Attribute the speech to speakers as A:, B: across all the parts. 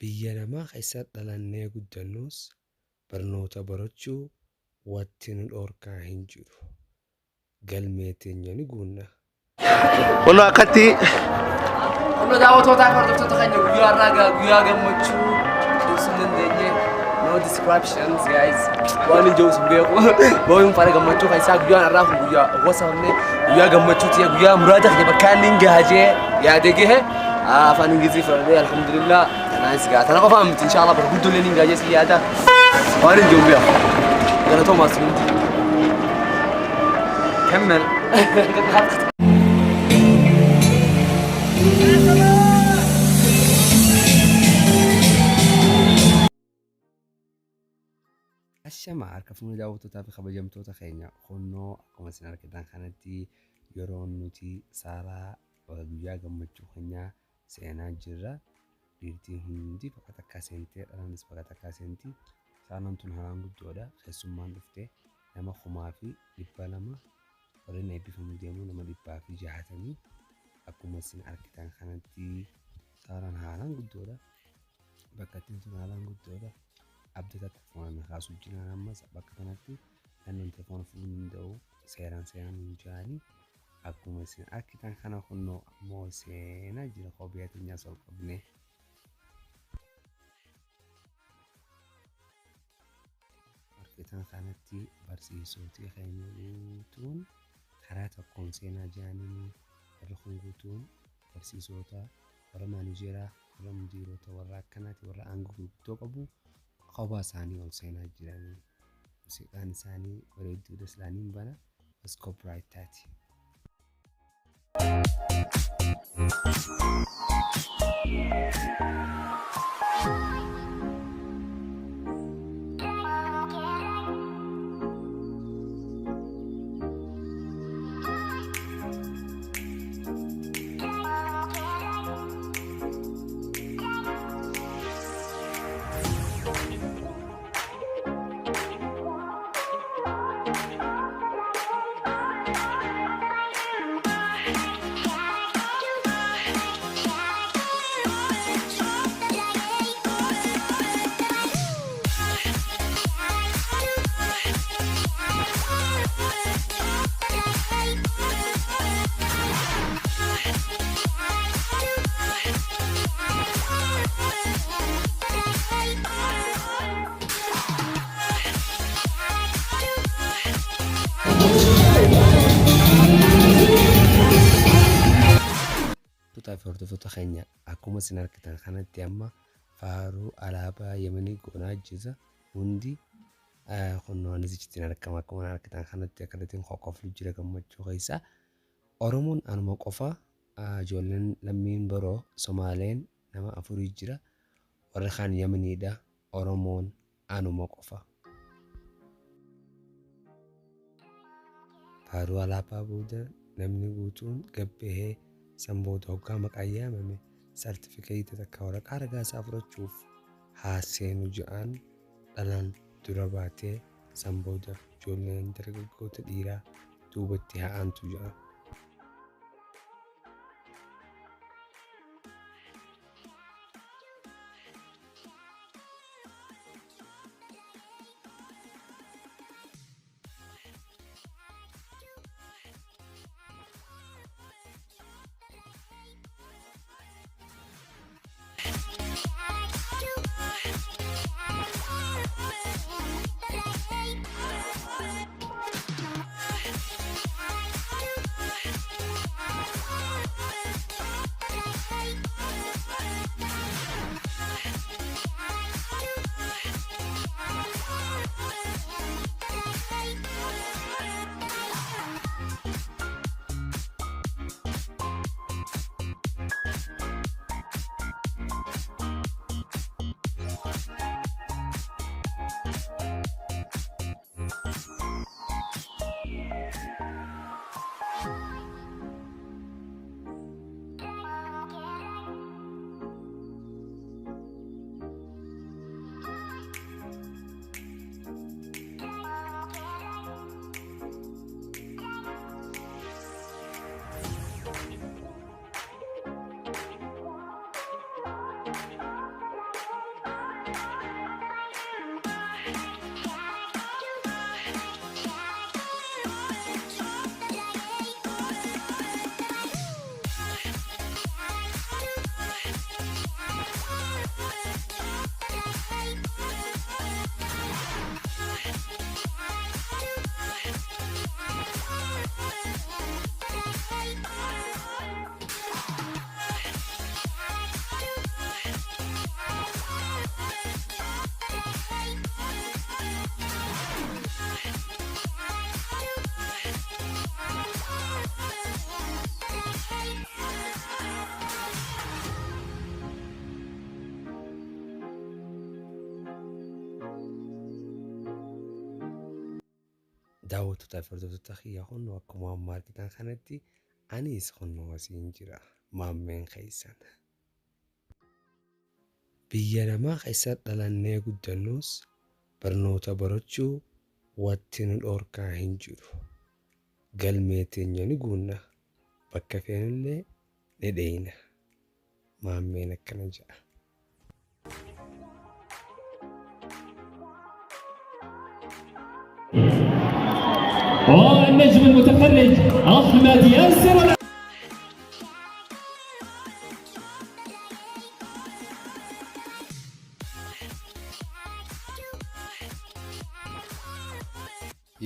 A: biyya namaa keessatti dhalannee guddannuus barnoota barachuu wanti nu dhorkaa hin jiru. Galmee teenya ni guunna.
B: Walaa akkatti
C: Walaa daawwattoota hordoftoota keenya guyyaa gammachuu ibsuu dandeenye. No descriptions guys. Waan ijoos beeku. Booyin fara gammachuu keessaa guyyaan irraa kun guyyaa wasamne guyyaa gammachuu tiya guyyaa muraada keenya bakka inni gaajee yaade gahe afaan ingilizii fudhadhee alhamdulillah nice gaa tana qofa miti inshallah bar guddoon inni gaajee si yaada waan ijoom beeku. Galatoo maasumti. كمل
A: Ashama harka fuula daawwattootaa fi kabajamtoota keenya qonnoo akkuma isin argitan kanatti yeroo nuti saalaa guyyaa gammachuu keenyaa seenaa jirra. Dhiirtiin hundi bakka takkaa seentee dhalaanis bakka takkaa seentii. Saalaan tun haalaan guddoodha. Keessummaan dhuftee nama 200 warreen eebbifamu deemuu nama 160 akkuma isin argitan kanatti saalaan haalaan guddoodha. Bakka ittiin tun haalaan guddoodha. Abdata telefoona kaasuu jiraan ammas bakka kanatti naannoon telefoona fuudhuu danda'u seeraan hin jaani akkuma isin argitan kana kunnoo ammoo seenaa jira kophee addunyaas ol qabne. Argitan kanatti barsiisota keenya guutuun karaa tokkoon seenaa jaaniin warra kun guutuun barsiisota warra maanijeeraa warra mudiirota warra akkanaati warra aangoo guutuu qabu. Qaba isaanii ol seenaa jiranii muuziqaan isaanii bareedduu islaaniin bana as copyright taati. Hordoftoota keenya akkuma isin argitan kanatti amma faaruu alaabaa Yemanii goonaa jira hundi qonnoonis ittiin argama akkuma argitan kanatti akkatiin qoqqoflu jira gammachuu keessa Oromoon anuma qofa ijoolleen lammiin biroo Somaaleen nama 4 jira warra kaan Yemaniidha Oromoon anuma qofa. Faaruu alaabaa booda namni guutuun gabbahee Samboota hoggaa maqaa mame sartifikeetii takka waraqaa ragaasaa fudhachuuf haaseenu jedhan dhalaan dura baatee Samboota ijoolleen dargaggoota dhiiraa duubatti haa'antu jedhan. daawwattootaa fi hordoftoota kiyya hundi akkuma amma argitan kanatti anis hundi wasiin jira maammeen keessan. Biyya namaa keessa dhalannee guddannus barnoota barachuu wanti nu dhorkaa hin jiru. Galmee teenya ni guunna bakka feenullee ni dheeyna. Maammeen akkana jedha.
D: والنجم المتفرج أحمد ياسر.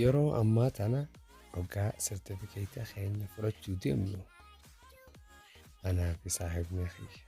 A: yeroo ammaa tana waggaa sertifikeetii keenya fudhachuu deemnu anaa fi saahibni kiyya.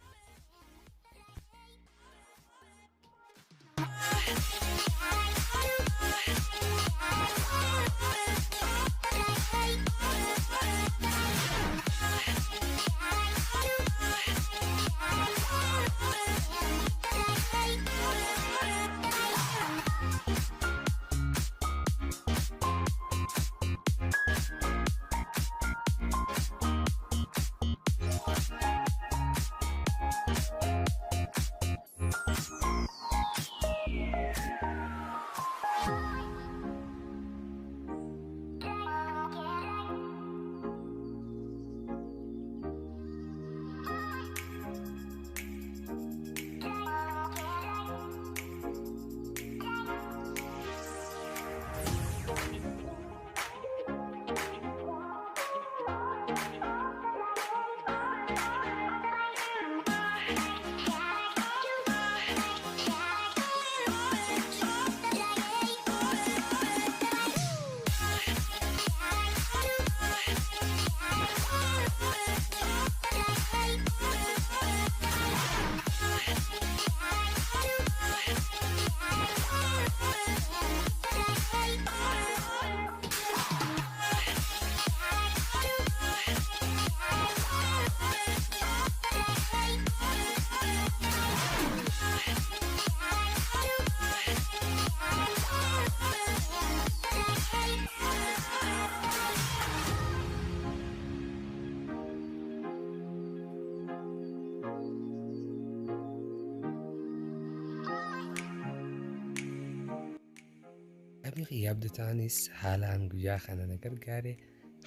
A: Abdii abdataanis haalaan guyyaa kana na gargaare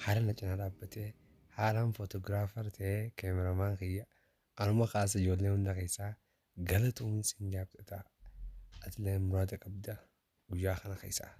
A: haala na cinaa dhaabbatee haalaan footogiraafar ta'ee kaameramaan kiyya anuma kaasa ijoollee hunda keessaa galatuun sin jaabdata atilee muraada qabda guyyaa kana keessaa.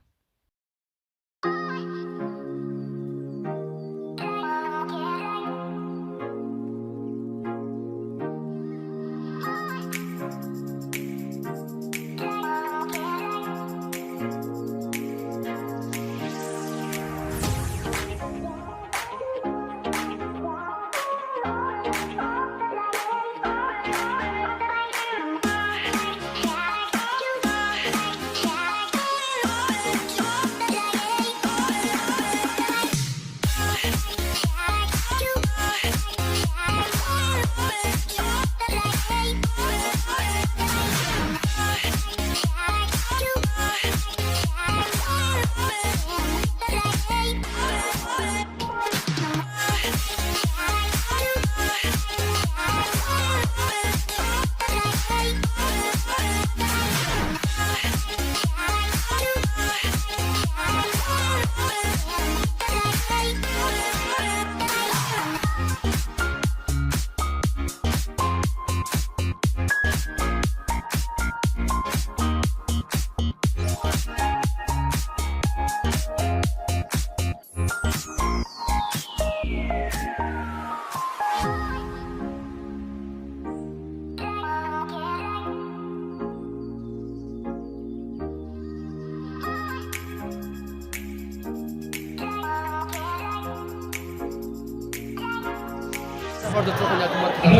C: فرد تروح لك مركز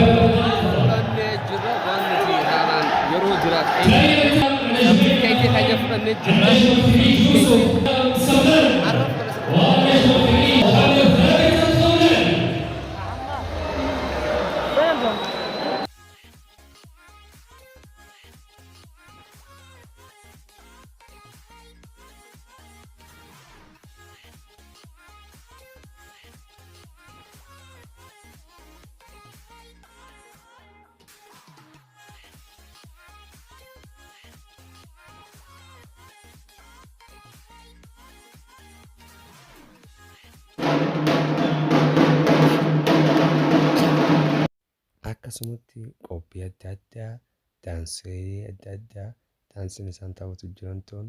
C: جرا وان في هذا يرو جرا كيف حاجة فرد جرا
A: akkasumatti qophii adda addaa daansii adda addaa daansiin isaan taphatu jiran toon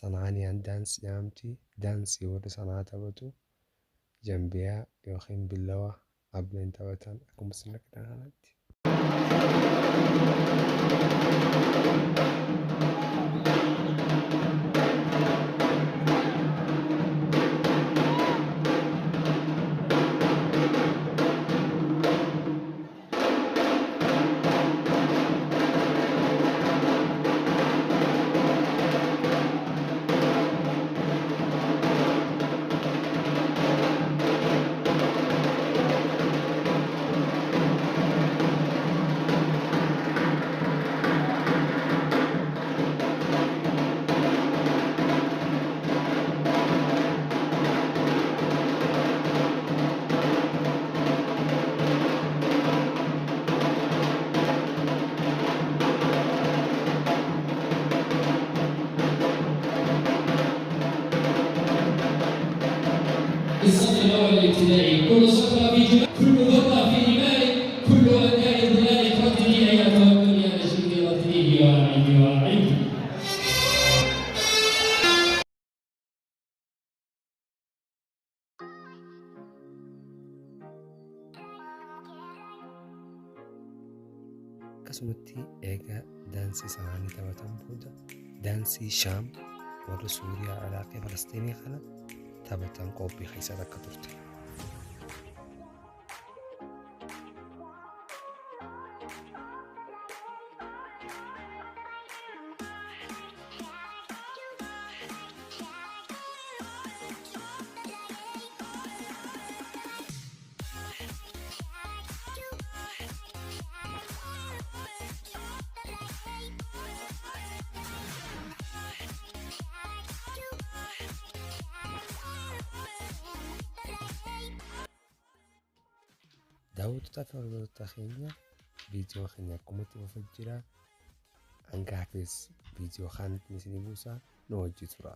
A: sanaaniyaan daansii jedhamti daansii warri sanaa taphatu jambiyaa yookiin billawa ableen taphatan akkuma isin argitan kanatti.
D: الصف الأول الابتدائي كل صفة في جمال كل ضربة في إيمانك كل أداء ظلال ردني أيها الدنيا نشيدي ردني وأعيدي وأعيدي.
A: akkasumatti eegaa daansii sanaanii taphatan booda daansii shaam warra suuriyaa iraaqii falastiinii kana taphatan qophii keessa akka turte. daawwattoota fi hordoftoota keenya viidiyoo keenya akkumatti fufaa jira hanga hafes viidiyoo kanatti isin buusa nu wajji tura.